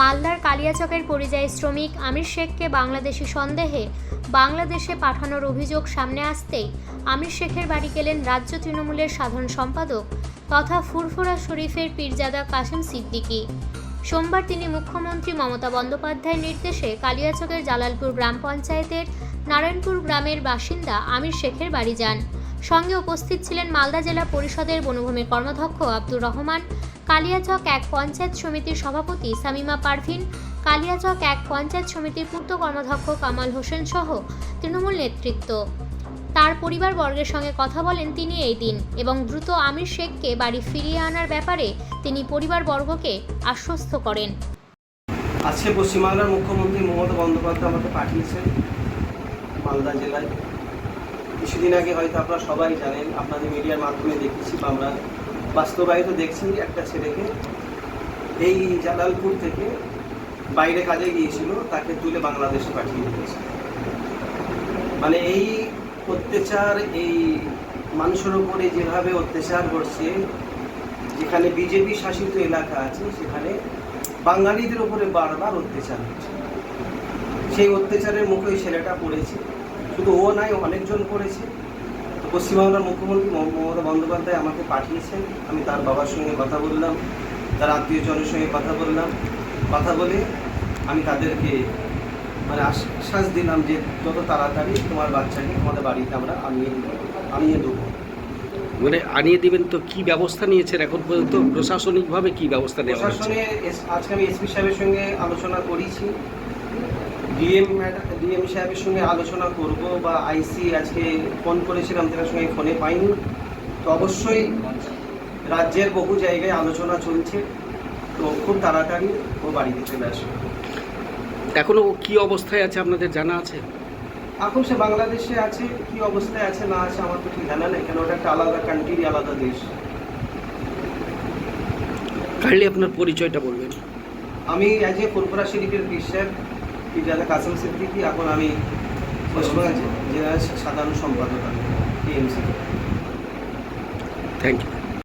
মালদার কালিয়াচকের পরিযায়ী শ্রমিক আমির শেখকে বাংলাদেশি সন্দেহে বাংলাদেশে পাঠানোর অভিযোগ সামনে আসতেই আমির শেখের বাড়ি গেলেন রাজ্য তৃণমূলের সাধারণ সম্পাদক তথা ফুরফুরা শরীফের পীরজাদা কাসেম সিদ্দিকী। সোমবার তিনি মুখ্যমন্ত্রী মমতা বন্দ্যোপাধ্যায়ের নির্দেশে কালিয়াচকের জালালপুর গ্রাম পঞ্চায়েতের নারায়ণপুর গ্রামের বাসিন্দা আমির শেখের বাড়ি যান। সঙ্গে উপস্থিত ছিলেন মালদা জেলা পরিষদের বনভূমির কর্মাধ্যক্ষ আব্দুর রহমান, কালিয়াচক এক পঞ্চায়েত সমিতির সভাপতি শামীমা পারভিন, কালিয়াচক এক পঞ্চায়েত সমিতির পূর্ত কর্মাধ্যক্ষ কামাল হোসেন সহ তৃণমূল নেতৃত্ব। তার পরিবারবর্গের সঙ্গে কথা বলেন তিনি এই দিন এবং দ্রুত আমির শেখকে বাড়ি ফিরিয়ে আনার ব্যাপারে তিনি পরিবারবর্গকে আশ্বস্ত করেন। আজকে পশ্চিমবাংলার মুখ্যমন্ত্রী মমতা বন্দ্যোপাধ্যায় আমাকে পাঠিয়েছেন মালদা জেলায়। কিছুদিন আগে হয়তো আপনারা সবাই জানেন, আপনাদের মিডিয়ার মাধ্যমে দেখেছি বা আমরা বাস্তবায়িত দেখছি, একটা ছেলেকে এই জালালপুর থেকে বাইরে কাজে গিয়েছিল, তাকে তুলে বাংলাদেশে পাঠিয়ে দিয়েছে। মানে এই অত্যাচার, এই মানুষের উপরে যেভাবে অত্যাচার করছে, যেখানে বিজেপি শাসিত এলাকা আছে সেখানে বাঙালিদের উপরে বারবার অত্যাচার হচ্ছে। সেই অত্যাচারের মুখে ওই ছেলেটা পড়েছে। শুধু ও নয়, অনেকজন পড়েছে। পশ্চিমবাংলার মুখ্যমন্ত্রী মমতা বন্দ্যোপাধ্যায় আমাকে পাঠিয়েছেন। আমি তার বাবার সঙ্গে কথা বললাম, তার আত্মীয়জনের সঙ্গে কথা বললাম। কথা বলে আমি তাদেরকে আশ্বাস দিলাম যে যত তাড়াতাড়ি তোমার বাচ্চাকে তোমাদের বাড়িতে আমরা আনিয়ে দেবো। মানে আনিয়ে দিবেন তো কি ব্যবস্থা নিয়েছেন এখন পর্যন্ত? প্রশাসনিকভাবে কি ব্যবস্থা নেওয়া হচ্ছে? প্রশাসনে আজকে আমি এসপি সাহেবের সঙ্গে আলোচনা করেছি, ডিএম সাহেবের সঙ্গে আলোচনা করব, বা আইসি আজকে ফোন করেছিলাম, তার সঙ্গে ফোনে পাইনি। তো অবশ্যই রাজ্যের বহু জায়গায় আলোচনা চলছে, তো খুব তাড়াতাড়ি ও বাড়িতে চলে আসবে। এখনো ও কি অবস্থায় আছে আপনাদের জানা আছে? এখন সে বাংলাদেশে আছে, কি অবস্থায় আছে না আছে আমার তো ঠিক জানা নেই, কেন ওটা একটা আলাদা কান্ট্রি, আলাদা দেশ। কাইন্ডলি আপনার পরিচয়টা বলবেন। আমি অ্যাজ এ ফুরফুরা শরীফের পীরজাদা কাসেম সিদ্দিকী। এখন আমি পশ্চিমবঙ্গ জেলার সাধারণ সম্পাদক টিএমসি। Thank you.